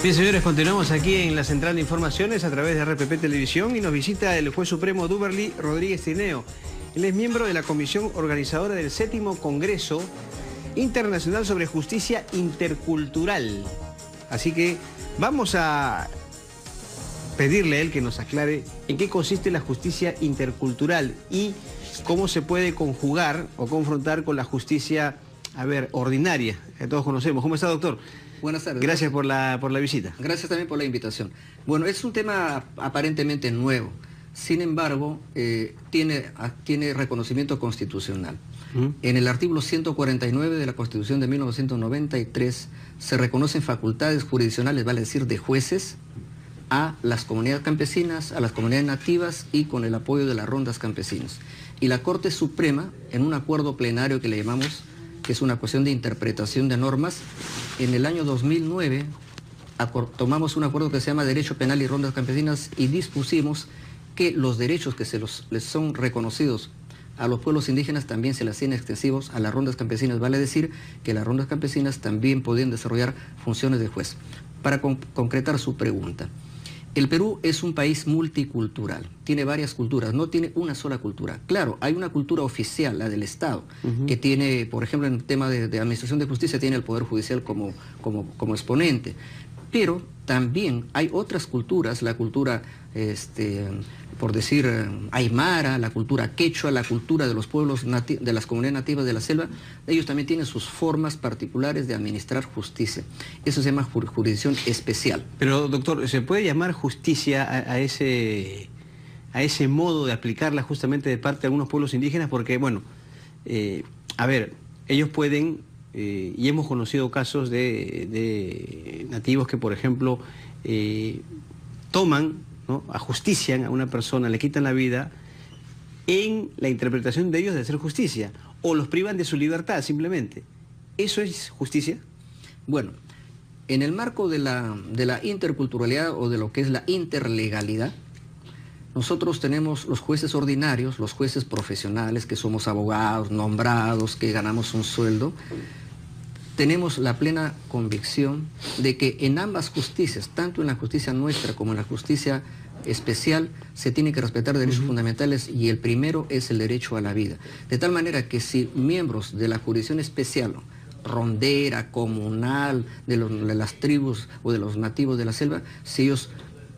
Bien, señores, continuamos aquí en la Central de Informaciones a través de RPP Televisión y nos visita el juez supremo Duberly Rodríguez Tineo. Él es miembro de la comisión organizadora del 7º Congreso Internacional sobre Justicia Intercultural. Así que vamos a pedirle a él que nos aclare en qué consiste la justicia intercultural y cómo se puede conjugar o confrontar con la justicia, ordinaria, que todos conocemos. ¿Cómo está, doctor? Buenas tardes. Gracias por la visita. Gracias también por la invitación. Bueno, es un tema aparentemente nuevo. Sin embargo, tiene reconocimiento constitucional. En el artículo 149 de la Constitución de 1993 se reconocen facultades jurisdiccionales, vale decir, de jueces, a las comunidades campesinas, a las comunidades nativas y con el apoyo de las rondas campesinas. Y la Corte Suprema, en un acuerdo plenario que le llamamos, que es una cuestión de interpretación de normas, en el año 2009 tomamos un acuerdo que se llama Derecho Penal y Rondas Campesinas y dispusimos que los derechos que les son reconocidos a los pueblos indígenas también se les hacen extensivos a las rondas campesinas, vale decir que las rondas campesinas también podían desarrollar funciones de juez. Para concretar su pregunta, el Perú es un país multicultural, tiene varias culturas, no tiene una sola cultura. Claro, hay una cultura oficial, la del Estado, que tiene, por ejemplo, en el tema de administración de justicia, tiene el Poder Judicial como exponente. Pero también hay otras culturas, la cultura, por decir, aymara, la cultura quechua, la cultura de los pueblos, de las comunidades nativas de la selva. Ellos también tienen sus formas particulares de administrar justicia. Eso se llama jurisdicción especial. Pero, doctor, ¿se puede llamar justicia a ese modo de aplicarla justamente de parte de algunos pueblos indígenas? Porque, bueno, ellos pueden, y hemos conocido casos de nativos que, por ejemplo, toman, ¿no?, ajustician a una persona, le quitan la vida en la interpretación de ellos de hacer justicia, o los privan de su libertad simplemente. ¿Eso es justicia? Bueno, en el marco de la interculturalidad o de lo que es la interlegalidad, nosotros tenemos los jueces ordinarios, los jueces profesionales, que somos abogados, nombrados, que ganamos un sueldo. Tenemos la plena convicción de que en ambas justicias, tanto en la justicia nuestra como en la justicia especial, se tienen que respetar derechos fundamentales y el primero es el derecho a la vida. De tal manera que si miembros de la jurisdicción especial, rondera, comunal, de las tribus o de los nativos de la selva, si ellos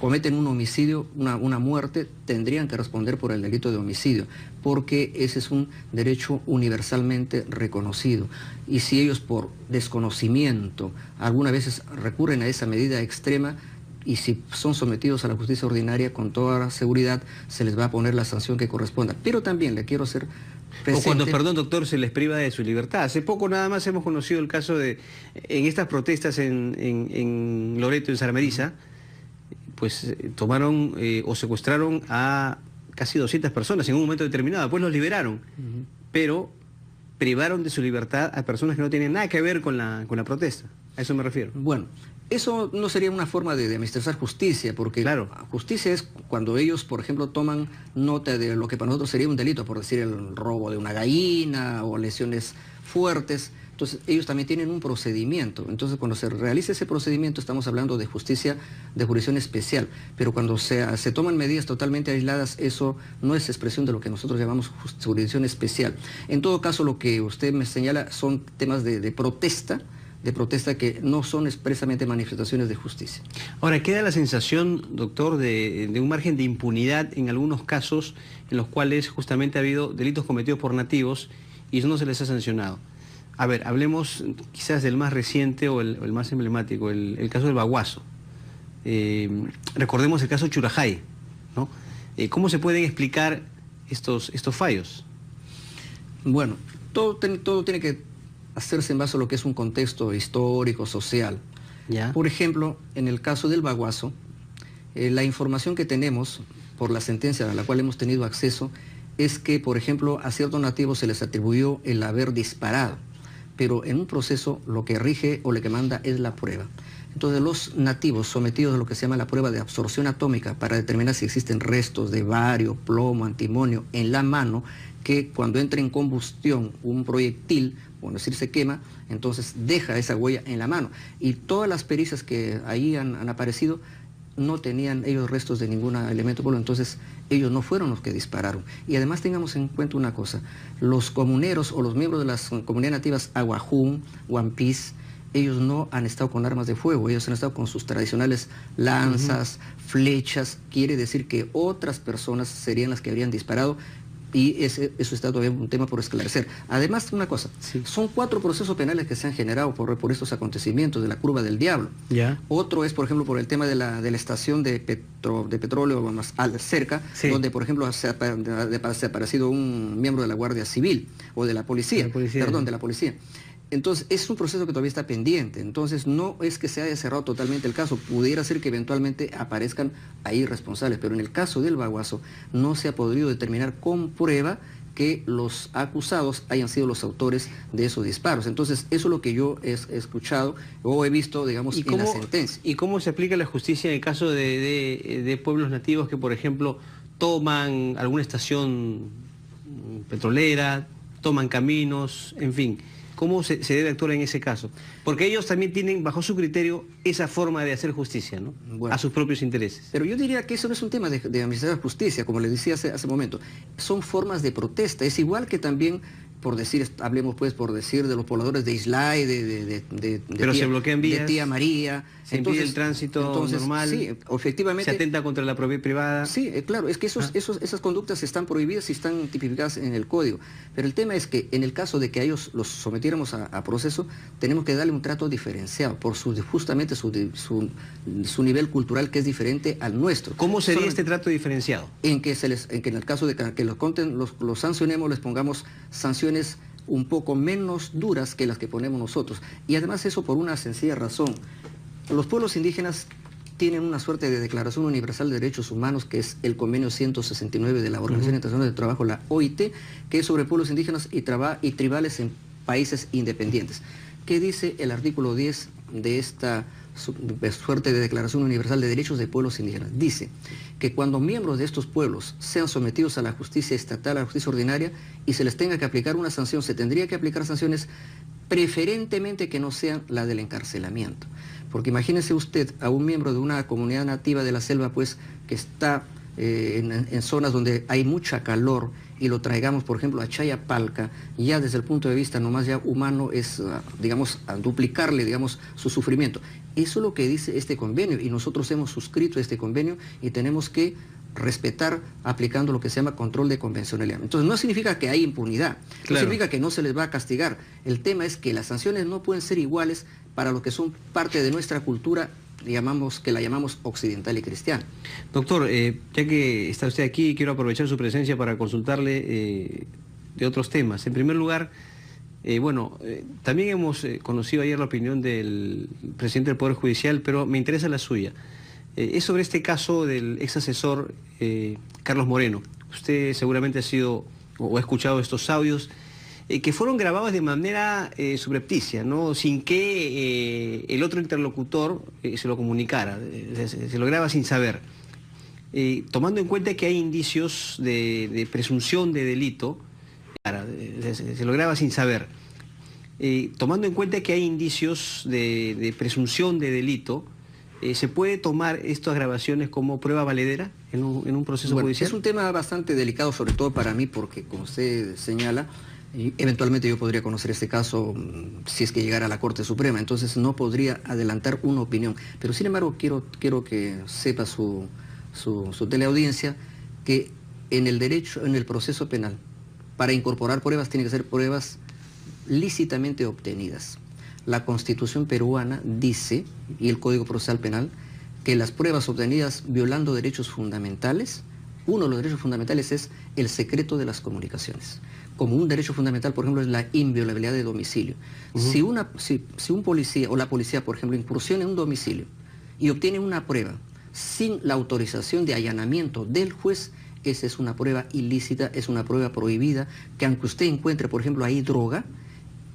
cometen un homicidio, una muerte, tendrían que responder por el delito de homicidio, porque ese es un derecho universalmente reconocido. Y si ellos por desconocimiento algunas veces recurren a esa medida extrema, y si son sometidos a la justicia ordinaria, con toda seguridad se les va a poner la sanción que corresponda. Pero también le quiero hacer presente... O cuando, perdón, doctor, se les priva de su libertad. Hace poco nada más hemos conocido el caso en estas protestas en Loreto, en Sarameriza, pues tomaron o secuestraron a casi 200 personas en un momento determinado, después los liberaron, pero privaron de su libertad a personas que no tienen nada que ver con la protesta. A eso me refiero. Bueno, eso no sería una forma de administrar justicia, porque claro, justicia es cuando ellos, por ejemplo, toman nota de lo que para nosotros sería un delito, por decir el robo de una gallina o lesiones fuertes. Entonces, ellos también tienen un procedimiento. Entonces, cuando se realiza ese procedimiento, estamos hablando de justicia de jurisdicción especial. Pero cuando se toman medidas totalmente aisladas, eso no es expresión de lo que nosotros llamamos jurisdicción especial. En todo caso, lo que usted me señala son temas de protesta que no son expresamente manifestaciones de justicia. Ahora, queda la sensación, doctor, de un margen de impunidad en algunos casos en los cuales justamente ha habido delitos cometidos por nativos y eso no se les ha sancionado. Hablemos quizás del más reciente o el más emblemático, el caso del Baguazo. Recordemos el caso Churajay, ¿no? ¿Cómo se pueden explicar estos fallos? Bueno, todo tiene que hacerse en base a lo que es un contexto histórico, social. ¿Ya? Por ejemplo, en el caso del Baguazo, la información que tenemos por la sentencia a la cual hemos tenido acceso es que, por ejemplo, a ciertos nativos se les atribuyó el haber disparado, pero en un proceso lo que rige o lo que manda es la prueba. Entonces los nativos sometidos a lo que se llama la prueba de absorción atómica para determinar si existen restos de bario, plomo, antimonio en la mano, que cuando entra en combustión un proyectil, por decir se quema, entonces deja esa huella en la mano. Y todas las pericias que ahí han aparecido no tenían ellos restos de ningún elemento polvo, entonces ellos no fueron los que dispararon. Y además tengamos en cuenta una cosa, los comuneros o los miembros de las comunidades nativas Aguajún, Huampis, ellos no han estado con armas de fuego, ellos han estado con sus tradicionales lanzas, flechas, quiere decir que otras personas serían las que habrían disparado, y eso está todavía un tema por esclarecer. Además, una cosa, son 4 procesos penales que se han generado por estos acontecimientos de la curva del diablo. Otro es, por ejemplo, por el tema de la estación de petróleo más cerca, donde, por ejemplo, se ha aparecido un miembro de la Guardia Civil, o de la policía, de la policía. Entonces, es un proceso que todavía está pendiente. Entonces, no es que se haya cerrado totalmente el caso. Pudiera ser que eventualmente aparezcan ahí responsables. Pero en el caso del Baguazo, no se ha podido determinar con prueba que los acusados hayan sido los autores de esos disparos. Entonces, eso es lo que yo he escuchado o he visto, digamos, en la sentencia. ¿Y cómo se aplica la justicia en el caso de pueblos nativos que, por ejemplo, toman alguna estación petrolera, toman caminos, en fin? ¿Cómo se debe actuar en ese caso? Porque ellos también tienen, bajo su criterio, esa forma de hacer justicia, ¿no? Bueno, a sus propios intereses. Pero yo diría que eso no es un tema de administración de justicia, como le decía hace momento. Son formas de protesta. Es igual que también, por decir, hablemos pues por decir de los pobladores de Islay, pero se bloquean vías, de Tía María. Se impide el tránsito normal. Sí, efectivamente. Se atenta contra la propiedad privada. Sí, claro, es que esas conductas están prohibidas y están tipificadas en el código. Pero el tema es que en el caso de que a ellos los sometiéramos a proceso, tenemos que darle un trato diferenciado por justamente su nivel cultural, que es diferente al nuestro. ¿Cómo sería este trato diferenciado? En que en el caso de que los sancionemos, les pongamos sanciones un poco menos duras que las que ponemos nosotros. Y además eso por una sencilla razón. Los pueblos indígenas tienen una suerte de Declaración Universal de Derechos Humanos, que es el convenio 169 de la Organización Internacional de Trabajo, la OIT, que es sobre pueblos indígenas y tribales en países independientes. ¿Qué dice el artículo 10 de esta suerte de Declaración Universal de Derechos de Pueblos Indígenas? Dice que cuando miembros de estos pueblos sean sometidos a la justicia estatal, a la justicia ordinaria, y se les tenga que aplicar una sanción, se tendría que aplicar sanciones preferentemente que no sean la del encarcelamiento. Porque imagínese usted a un miembro de una comunidad nativa de la selva, pues, que está en zonas donde hay mucha calor, y lo traigamos, por ejemplo, a Chayapalca, ya desde el punto de vista nomás ya humano es, digamos, a duplicarle, digamos, su sufrimiento. Eso es lo que dice este convenio, y nosotros hemos suscrito este convenio y tenemos que respetar aplicando lo que se llama control de convencionalidad. Entonces no significa que hay impunidad, no significa que no se les va a castigar. El tema es que las sanciones no pueden ser iguales para los que son parte de nuestra cultura, que la llamamos occidental y cristiana. Doctor, ya que está usted aquí, quiero aprovechar su presencia para consultarle de otros temas. En primer lugar, también hemos conocido ayer la opinión del presidente del Poder Judicial, pero me interesa la suya. Es sobre este caso del ex asesor Carlos Moreno. Usted seguramente ha sido o ha escuchado estos audios que fueron grabados de manera subrepticia, ¿no? Sin que el otro interlocutor se lo comunicara, se lo graba sin saber. Tomando en cuenta que hay indicios de presunción de delito, se lo graba sin saber. Tomando en cuenta que hay indicios de presunción de delito, ¿se puede tomar estas grabaciones como prueba valedera en un proceso judicial? Es un tema bastante delicado, sobre todo para mí, porque, como usted señala, eventualmente yo podría conocer este caso si es que llegara a la Corte Suprema, entonces no podría adelantar una opinión. Pero sin embargo quiero que sepa su teleaudiencia que en el proceso penal, para incorporar pruebas, tiene que ser pruebas lícitamente obtenidas. La Constitución peruana dice, y el Código Procesal Penal, que las pruebas obtenidas violando derechos fundamentales, uno de los derechos fundamentales es el secreto de las comunicaciones. Como un derecho fundamental, por ejemplo, es la inviolabilidad de domicilio. Si un policía o la policía, por ejemplo, incursiona en un domicilio y obtiene una prueba sin la autorización de allanamiento del juez, esa es una prueba ilícita, es una prueba prohibida, que aunque usted encuentre, por ejemplo, ahí droga,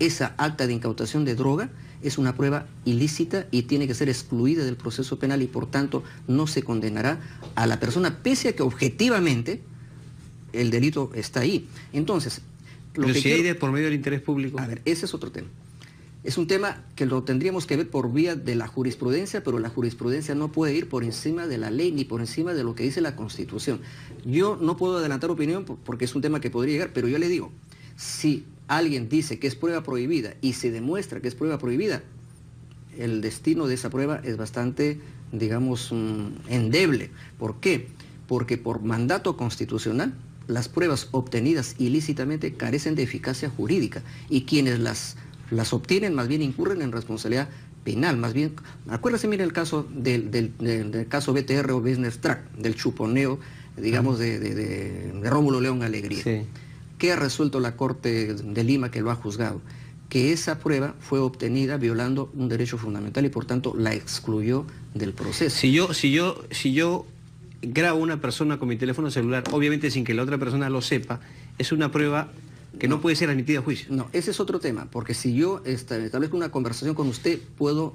esa acta de incautación de droga es una prueba ilícita y tiene que ser excluida del proceso penal, y por tanto no se condenará a la persona, pese a que objetivamente el delito está ahí. Entonces, pero si hay por medio del interés público. A ver, ese es otro tema. Es un tema que lo tendríamos que ver por vía de la jurisprudencia, pero la jurisprudencia no puede ir por encima de la ley ni por encima de lo que dice la Constitución. Yo no puedo adelantar opinión porque es un tema que podría llegar, pero yo le digo, si alguien dice que es prueba prohibida y se demuestra que es prueba prohibida, el destino de esa prueba es bastante, digamos, endeble. ¿Por qué? Porque por mandato constitucional, las pruebas obtenidas ilícitamente carecen de eficacia jurídica y quienes las obtienen más bien incurren en responsabilidad penal. Más bien, acuérdese, mire el caso del caso BTR o Business Track, del chuponeo, digamos, de Rómulo León Alegría. Sí. ¿Qué ha resuelto la Corte de Lima que lo ha juzgado? Que esa prueba fue obtenida violando un derecho fundamental y por tanto la excluyó del proceso. Si yo grabo a una persona con mi teléfono celular, obviamente sin que la otra persona lo sepa, es una prueba que no puede ser admitida a juicio. No, ese es otro tema, porque si yo establezco una conversación con usted, puedo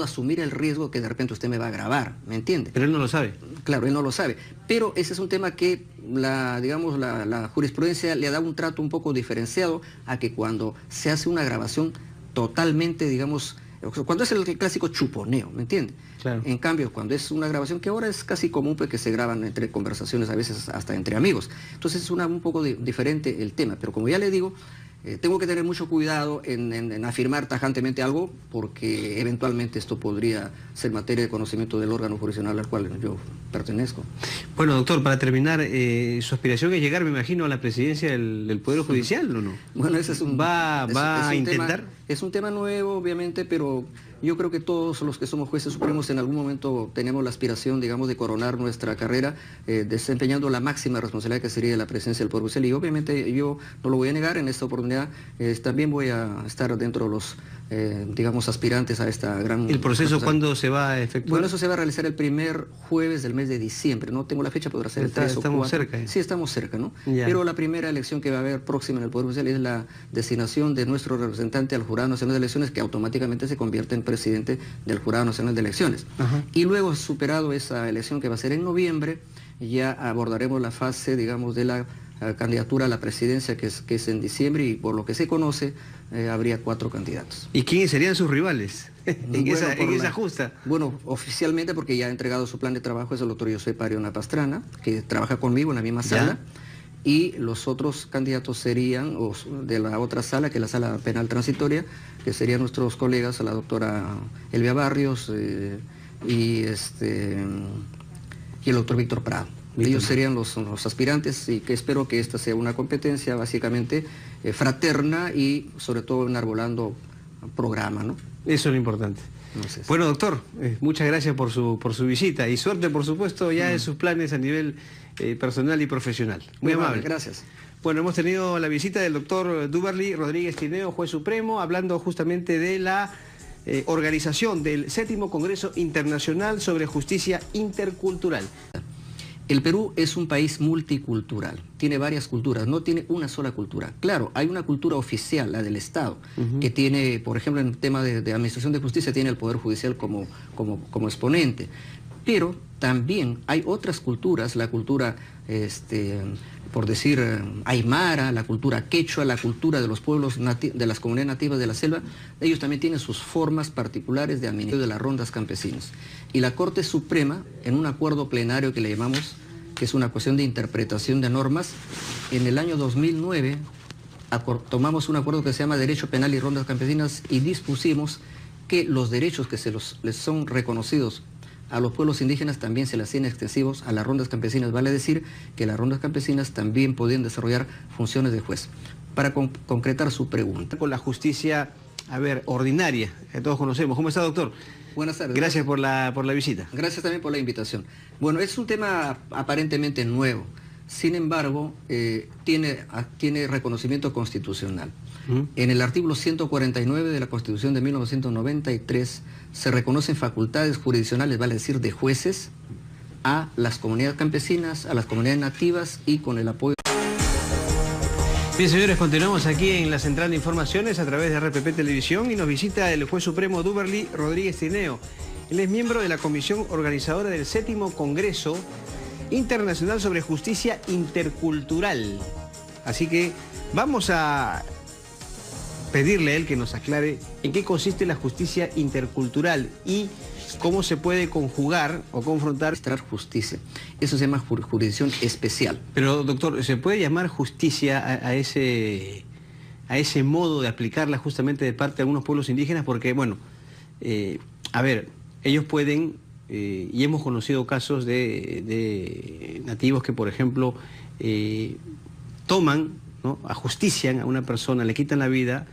asumir el riesgo que de repente usted me va a grabar, ¿me entiende? Pero él no lo sabe. Claro, él no lo sabe. Pero ese es un tema que la jurisprudencia le da un trato un poco diferenciado a que cuando se hace una grabación totalmente, digamos, cuando es el clásico chuponeo, ¿me entiende? Claro. En cambio, cuando es una grabación que ahora es casi común, pues, que se graban entre conversaciones, a veces hasta entre amigos. Entonces es un poco diferente el tema. Pero como ya le digo, tengo que tener mucho cuidado en afirmar tajantemente algo, porque eventualmente esto podría ser materia de conocimiento del órgano jurisdiccional al cual yo pertenezco. Bueno, doctor, para terminar, su aspiración es llegar, me imagino, a la presidencia del Poder Judicial, ¿o no? Bueno, ese es ¿Va a intentar? Es un tema nuevo, obviamente, pero yo creo que todos los que somos jueces supremos en algún momento tenemos la aspiración, digamos, de coronar nuestra carrera desempeñando la máxima responsabilidad que sería la presidencia del Poder Judicial. Y obviamente yo no lo voy a negar, en esta oportunidad también voy a estar dentro de los, digamos, aspirantes a esta gran... ¿El proceso cuándo se va a efectuar? Bueno, eso se va a realizar el primer jueves del mes de diciembre. No tengo la fecha, podrá ser el 3 o 4. Estamos cerca. Sí, estamos cerca, ¿no? Ya. Pero la primera elección que va a haber próxima en el Poder Judicial es la designación de nuestro representante al Jurado Nacional de Elecciones, que automáticamente se convierte en presidente del Jurado Nacional de Elecciones. Ajá. Y luego, superado esa elección que va a ser en noviembre, ya abordaremos la fase, digamos, de la candidatura a la presidencia, que es en diciembre, y por lo que se conoce, habría 4 candidatos. ¿Y quiénes serían sus rivales en esa justa? Bueno, oficialmente, porque ya ha entregado su plan de trabajo, es el doctor José Pariona Pastrana, que trabaja conmigo en la misma sala. Y los otros candidatos serían de la otra sala, que es la sala penal transitoria, que serían nuestros colegas, la doctora Elvia Barrios y el doctor Víctor Prado. Ellos serían los aspirantes, y que espero que esta sea una competencia básicamente fraterna y sobre todo enarbolando programa, ¿no? Eso es lo importante. Entonces, bueno, doctor, muchas gracias por su visita y suerte, por supuesto, ya en sus planes a nivel personal y profesional. Muy amable. Gracias. Bueno, hemos tenido la visita del doctor Duberly Rodríguez Tineo, juez supremo, hablando justamente de la organización del 7º Congreso Internacional sobre Justicia Intercultural. El Perú es un país multicultural, tiene varias culturas, no tiene una sola cultura. Claro, hay una cultura oficial, la del Estado, que tiene, por ejemplo, en el tema de administración de justicia, tiene el Poder Judicial como exponente. Pero también hay otras culturas, la cultura, por decir, aymara, la cultura quechua, la cultura de los pueblos, de las comunidades nativas de la selva. Ellos también tienen sus formas particulares de administración de las rondas campesinas. Y la Corte Suprema, en un acuerdo plenario que le llamamos, que es una cuestión de interpretación de normas, en el año 2009 tomamos un acuerdo que se llama Derecho Penal y Rondas Campesinas, y dispusimos que los derechos que les son reconocidos a los pueblos indígenas también se les hacen extensivos a las rondas campesinas. Vale decir que las rondas campesinas también podían desarrollar funciones de juez. Para concretar su pregunta. Con la justicia, ordinaria, que todos conocemos. ¿Cómo está, doctor? Buenas tardes. Gracias por la visita. Gracias también por la invitación. Bueno, es un tema aparentemente nuevo. Sin embargo, tiene reconocimiento constitucional. En el artículo 149 de la Constitución de 1993 se reconocen facultades jurisdiccionales, vale decir, de jueces, a las comunidades campesinas, a las comunidades nativas, y con el apoyo... Bien, señores, continuamos aquí en la Central de Informaciones a través de RPP Televisión, y nos visita el juez supremo Duberly Rodríguez Tineo. Él es miembro de la comisión organizadora del 7º Congreso internacional sobre justicia intercultural. Así que vamos a pedirle a él que nos aclare en qué consiste la justicia intercultural y cómo se puede conjugar o confrontar. Justicia. Eso se llama jurisdicción especial. Pero, doctor, ¿se puede llamar justicia a ese modo de aplicarla justamente de parte de algunos pueblos indígenas? Porque, bueno, a ver, ellos pueden, y hemos conocido casos de nativos que, por ejemplo, toman, ¿no?, ajustician a una persona, le quitan la vida